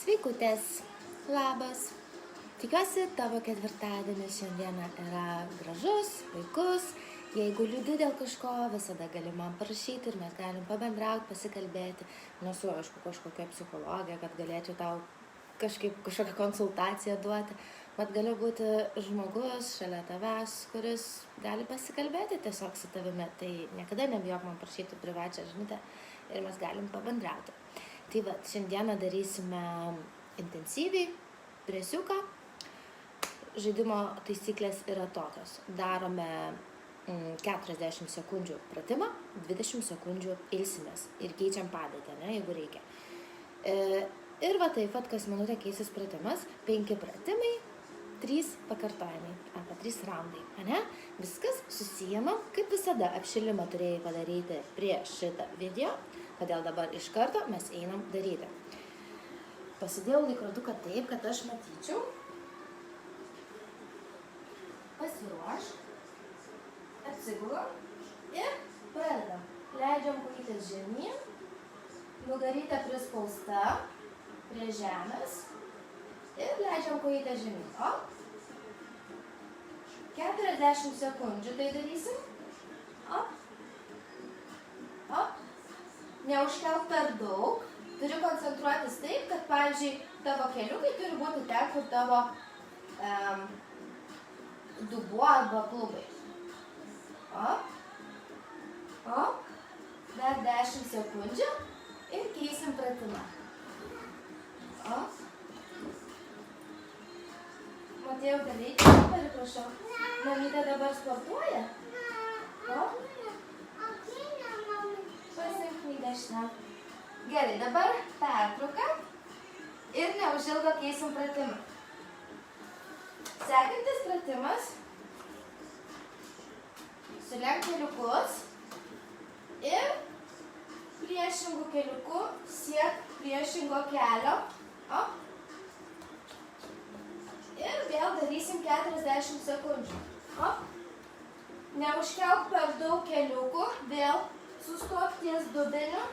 Sveikutės, labas. Tikiuosi, tavo ketvirtadienis šiandieną yra gražus, puikus. Jeigu liūdi dėl kažko, visada gali man parašyti ir mes galim pabendrauti, pasikalbėti. Nesu, aišku, kažkokia psichologija, kad galėčiau tau kažkokią konsultaciją duoti. Bet galiu būti žmogus šalia tavęs, kuris gali pasikalbėti tiesiog su tavimi. Tai niekada nebijok man parašyti privačią žinutę ir mes galim pabendrauti. Tai va, šiandieną darysime intensyviai presiuką. Žaidimo taisyklės yra tokios. Darome 40 sekundžių pratimą, 20 sekundžių ilsimės ir keičiam padėtį, jeigu reikia. Ir va taip, kas minutę keisis pratimas, 5 pratimai, 3 pakartojimai, arba 3 raundai. Viskas susijama, kaip visada apšilimą turėjai padaryti prieš šitą video, todėl dabar iš karto mes einam daryti. Pasidėjau laikroduką taip, kad aš matyčiau. Pasiruoš, atsigulam ir pradedam. Leidžiam kojytes žemyn, nugarytė prispausta prie žemės ir leidžiam kojytes žemyn. 40 sekundžių tai darysim. Neužkelk per daug. Turi koncentruotis taip, kad, pavyzdžiui, tavo keliukai turi būti ten, kur tavo dubuo arba klubai. Dar 10 sekundžių ir keisim pratimą. Matėjau, dalykai, prašau. Mamytė dabar sportuoja? Pasiimk knygą šitą. Gerai, dabar pertrauka ir neužilgo keisim pratimą. Sekantis pratimas. Sulenk keliukus ir priešingų keliukų siek priešingo kelio. Ir vėl darysim 40 sekundžių. Neužkelk per daug keliukų, vėl sustok ties dubeniu.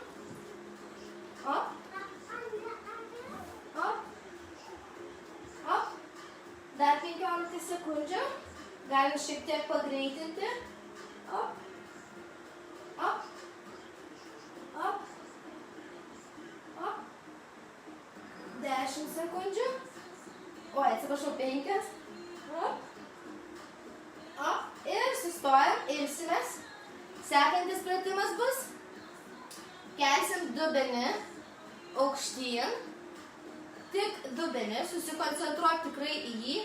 Dar 15 sekundžių. Galim šiek tiek pagreitinti. 10 sekundžių. Atsiprašau, 5. Ir sustojam, ilsimės. Sekantis pratimas bus. Kelsim dubenį aukštyn. Tik dubenį, susikoncentruok tikrai į jį.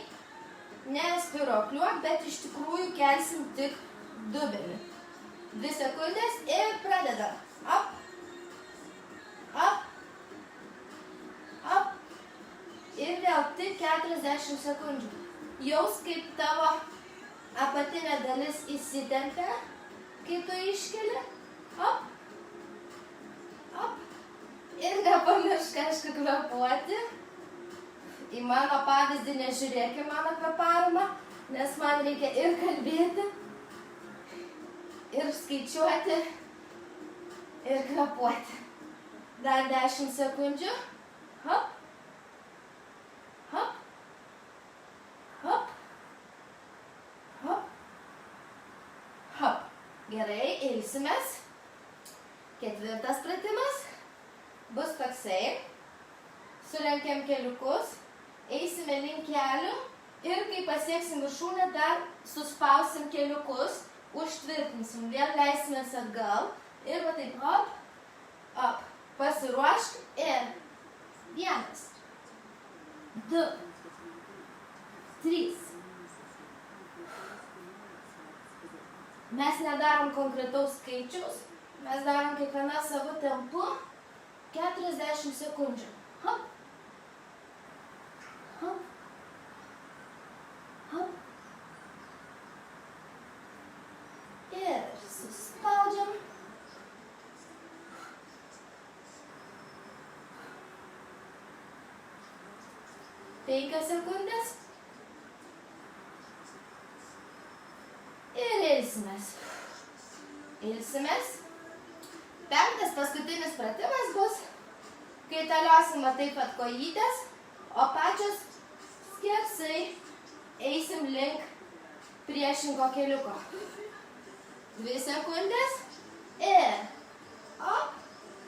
Nespiruokliuok, bet iš tikrųjų kelsim tik dubenį. 2 sekundės ir pradedam. Ir vėl tik 40 sekundžių. Jaus, kaip tavo apatinė dalis įsitempia, kai tu iškeli. Ir nepamiršk, aišku, kvėpuoti. Į mano pavyzdį nežiūrėk į mano kvėpavimą, nes man reikia ir kalbėti, ir skaičiuoti, ir kvėpuoti. Dar 10 sekundžių. Gerai, ilsimės. 4. pratimas bus toksai. Sulenkiam keliukus, eisime link kelių ir kai pasieksim viršūnę, dar suspausim keliukus, užtvirtinsim, vėl leisimės atgal ir va taip, pasiruošk ir 1, 2, 3. Mes nedarom konkretaus skaičiaus, mes darom kiekvieną savo tempu 40 sekundžių. Ir suspaudžiam. Penkios sekundės. Ir ilsimės. Ilsimės. 5. paskutinis pratimas bus Kaitaliosime taip pat kojytės, o pačios skersai eisim link priešingo keliuko. 2 sekundės ir op,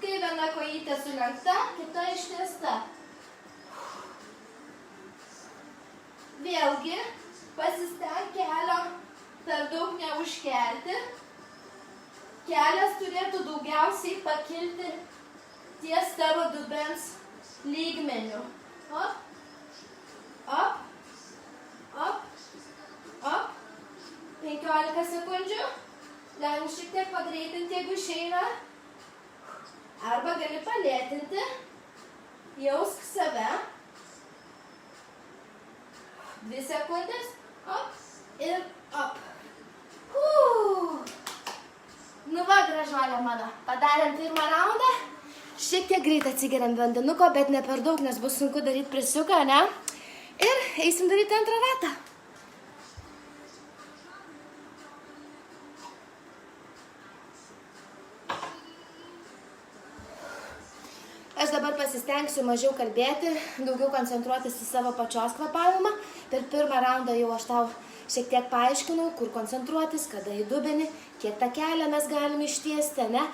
kai viena kojytė sulenkta, kita ištiesta. Vėlgi pasistenk kelio per daug neužkelti. Kelias turėtų daugiausiai pakilti ties tavo dubens lygmeniu. Op, op, op, op. 15 sekundžių. Galim šiek tiek pagreitinti, jeigu išeina. Arba gali palėtinti. Jausk save. 2 sekundės. Op ir op. Nu va, gražuolė mano. Padarėm pirmą raundą. Šiek tiek greit atsigeriam vandenuko, bet ne per daug, nes bus sunku daryti presiuką, ne? Ir eisim daryti antrą ratą. Aš dabar pasistengsiu mažiau kalbėti, daugiau koncentruotis į savo pačios kvėpavimą. Per pirmą raundą jau aš tau šiek tiek paaiškinau, kur koncentruotis, kada į dubenį, kiek tą kelią mes galim ištiesti, ne?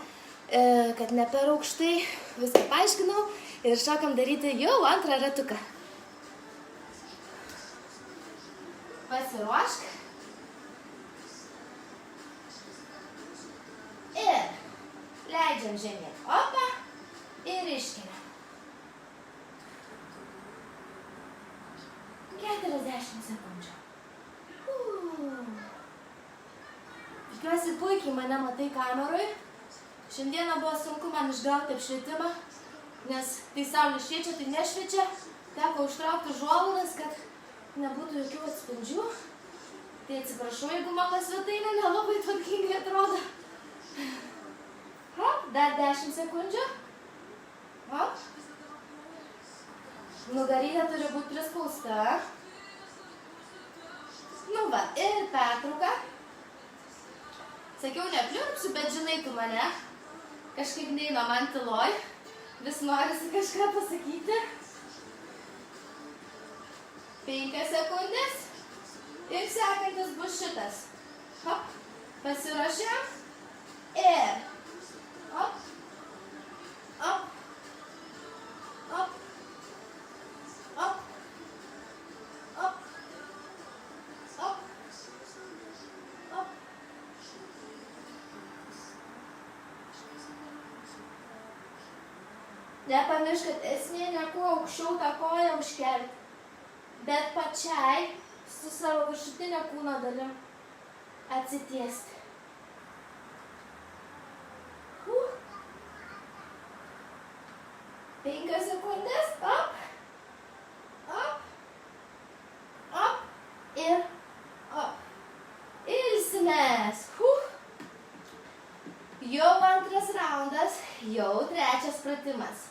Kad ne per aukštai, viską paaiškinau ir šokam daryti jau antrą ratuką. Pasiruošk. Ir leidžiam žemyn. Opa. Ir iškeliam. 40 sekundžių. Tikiuosi puikiai mane matai kameroj. Šiandieną buvo sunku man išgauti apšvietimą, nes tai saulė šviečia, tai nešviečia. Teko užtraukti užuolaidas, kad nebūtų jokių atspindžių. Tai atsiprašau, jeigu mano svetainė nelabai tvarkingai atrodo. Dar 10 sekundžių. Op. Nugarytė turi būti prispausta. Nu va, ir pertrauka. Sakiau, nepliurpsiu, bet žinai tu mane. Kažkaip neina man tyloj. Vis norisi kažką pasakyti. 5 sekundės. Ir sekantis bus šitas. Hop. Pasiruošėm. Ir. Hop. Hop. Op, op, op, op, op. Nepamiršk, kad esmė ne kuo aukščiau tą koją užkelti, bet pačiai su savo viršutinė kūno dalim atsitiesti. 5 sekundės, op, op, op ir op. Ilsimės. Jau antras raundas, jau trečias pratimas.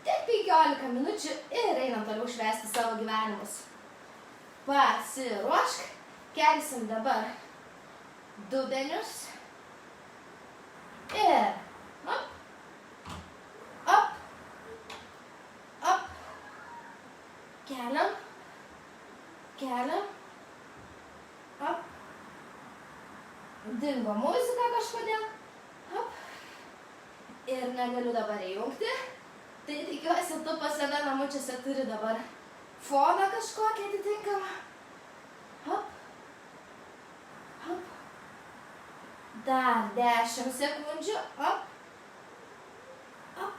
Tik 15 minučių ir einam toliau švęsti savo gyvenimus. Pasiruošk, kelsim dabar dubenius ir op. Keliam, keliam, op, dingo muzika kažkodėl, op, ir negaliu dabar įjungti, tai tikiuosi tu pas save namučiuose turi dabar foną kažkokią atitinkamą, op, op, dar 10 sekundžių, op, op,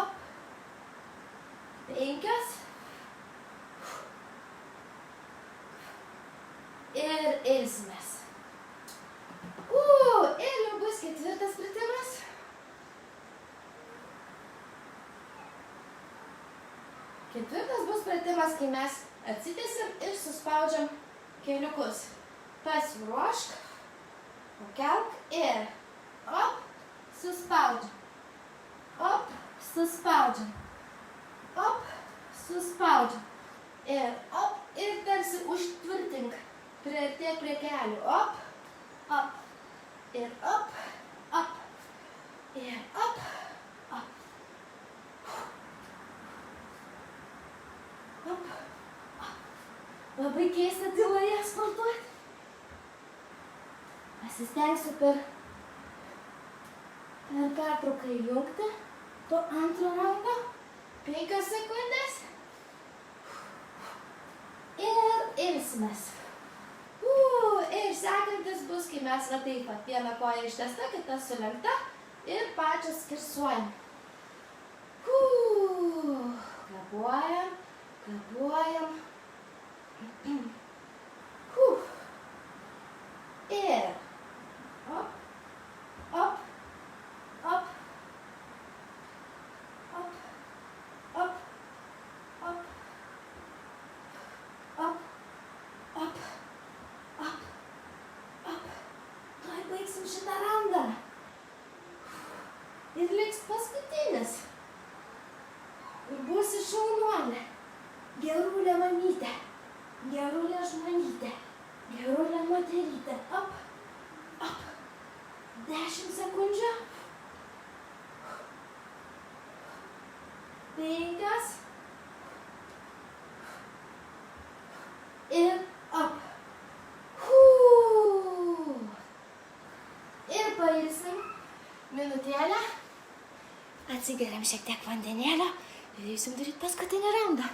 op. 5 ir ilsimės. Ir jau bus ketvirtas pratimas. Ketvirtas bus pratimas, kai mes atsitiesim ir suspaudžiam keliukus. Pasiruošk, pakelk ir op, suspaudžiam. Op, suspaudžiam. Op, suspaudžiam. Ir op, ir tarsi užtvirtink. Priartėk prie kelių. Op, op. Ir op, op. Ir op, op. Labai keista tyloje sportuoti. Pasistengsiu per pertrauką įjungti to antro raundo. 5 sekundės. Ir ilsimės. Ir sekantis bus, kai mes va taip pat. Viena koja ištesta, kita sulenkta. Ir pačios skersuojam. Kvėpuojam, kvėpuojam. Ir op, op, op, op, op, op, op, op, op, op. Tuoj baigsim šitą raundą. Ir liks paskutinis. Ir būsi šaunuolė. Gerulė mamytė. Gerulė žmonytė. Gerulė moterytė. Op, op. 10 sekundžių. 5. Ir op. Ir pailsim minutėlę. Atsigeriam šiek tiek vandenėlio ir eisim daryti paskutinį raundą.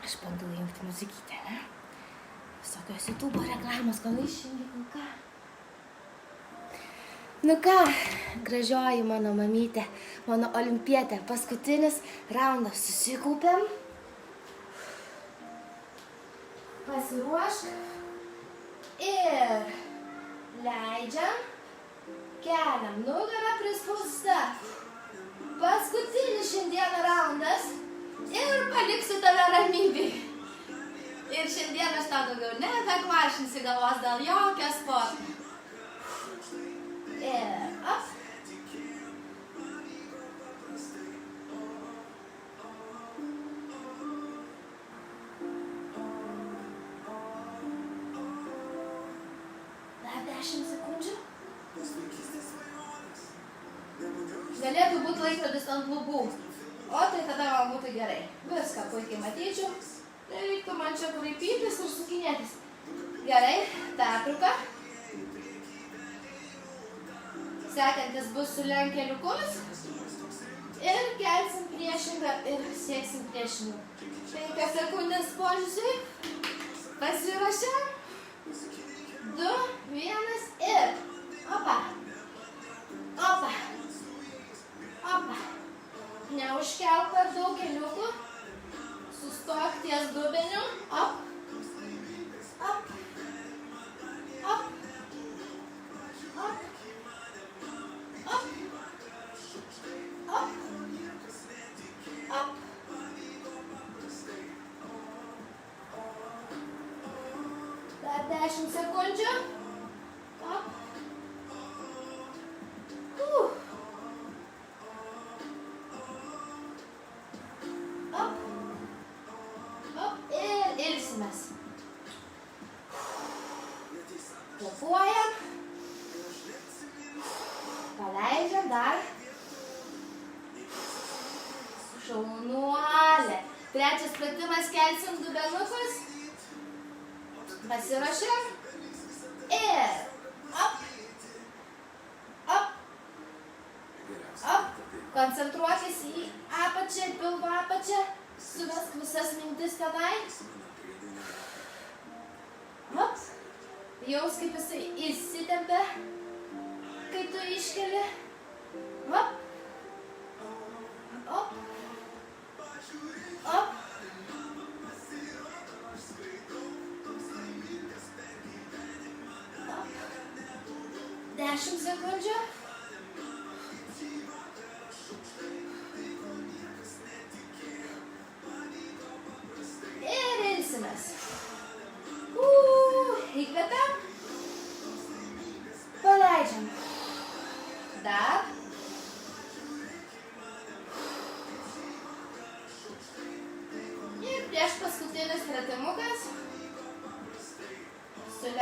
Aš bandau įjungti muzikytę, ne? Visokios YouTube reklamos, kol išjungi, kol ką. Nu ką, gražioji mano mamytė, mano olimpietė, paskutinis raundas. Susikaupiam. Pasiruošk. Ir leidžiam. Keliam nugarą prispausta. Paskutinis šiandieną raundas. Ir paliksiu tave ramybėj. Ir šiandien aš tau daugiau nebekvaršinsiu galvos dėl jokio sporto. Ir op. Dar 10 sekundžių. Galėtų būti laikrodis ant lubų. O tai tada man būtų gerai. Viską puikiai matyčiau. Nereiktų man čia kraipytis ir sukinėtis. Gerai, pertrauka. Sekantis bus sulenkę keliukus. Ir kelsim priešingą ir sieksim priešingų. 5 sekundės poilsiui. Pasiruošiam. 2, 1 ir opa. Opa. Opa. Neužkelk per daug keliukų. Sustok ties dubeniu. Op. Op. Op. Op. Op. Op. Op. Dar 10 sekundžių. Op. Op. Op. Ir ilsimės. Kvėpuojam. Paleidžiam dar. Šaunuolė. Trečias pratimas, kelsim dubenukus. Pasiruošiam. Ir op. Op. Op. Koncentruokis į apačią, pilvo apačią. Suvesk visas mintis tenai. Op. Jaus, kaip jisai įsitempia, kai tu iškeli. Op. Op. Op. 10 sekundžių. Ir ilsimės. Įkvepiam. Paleidžiam. Dar.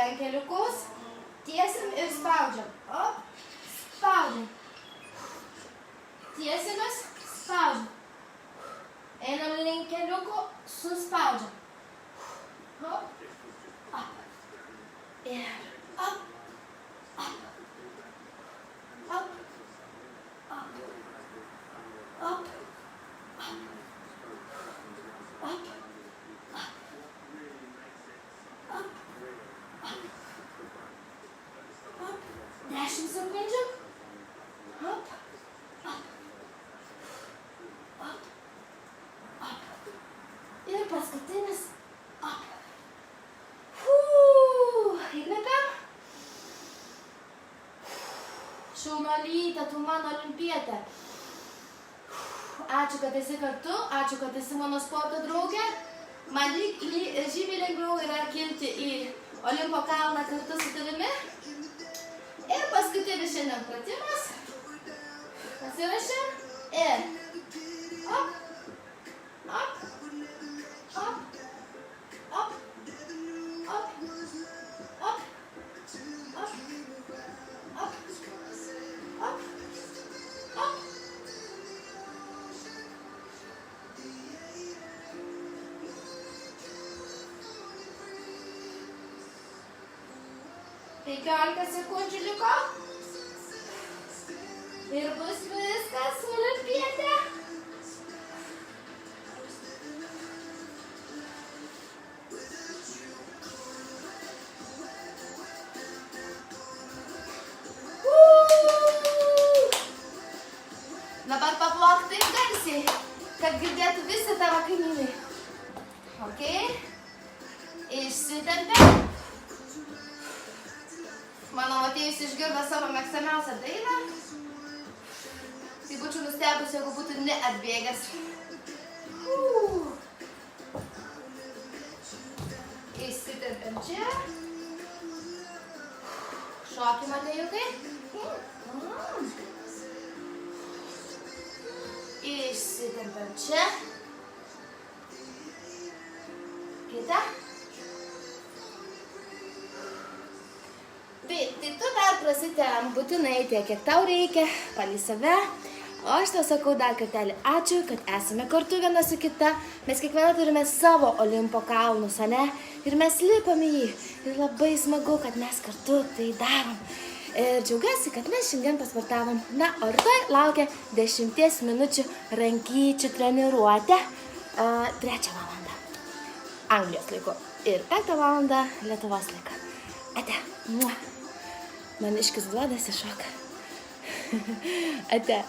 Rankeliukus tiesim ir spaudžiam. Op, spaudžiam. Tiesimės, spaudžiam. Einam link keliuko, suspaudžiam. Op, op. Ir op, op. Op, op. Op, op. Op, op. Op, op. Op, 10 sekundžių. Op, op. Op, op. Ir paskutinis. Op. Įkvepiam. Šaunuolytė, tu mano olimpietė. Ačiū, kad esi kartu, ačiū, kad esi mano sporto draugė. Man žymiai lengviau yra kilti į Olimpo kalną kartu su tavimi. Ir paskutinis šiandien pratimas. Pasirašėm. Ir op, op, op, op, op, op, op, op, op, op. Penkiolika sekundžių liko. Ir bus viskas, olimpietė. Dabar paplok taip garsiai, kad girdėtų visi tavo kaimynai. Ok. Išsitempia. Mano Matėjus išgirdo savo mėgstamiausią dainą. Tai būčiau nustebus, jeigu būtų neatbėgęs. Išsitempiam čia. Šoki, Matėjukai. Išsitempiam čia. Kita. Tai tu dar prasitem būtinai tiek, kiek tau reikia, palei save. O aš tau sakau dar kartelį ačiū, kad esame kartu viena su kita. Mes kiekviena turime savo Olimpo kalnus, ane? Ir mes lipam į jį. Ir labai smagu, kad mes kartu tai darom. Ir džiaugiuosi, kad mes šiandien pasportavom. Na, o rytoj laukia 10 minučių rankyčių treniruotė. 3 valandą Anglijos laiku. Ir 5 valandą Lietuvos laiku. Ate. Maniškis duodas iššoka. Ate.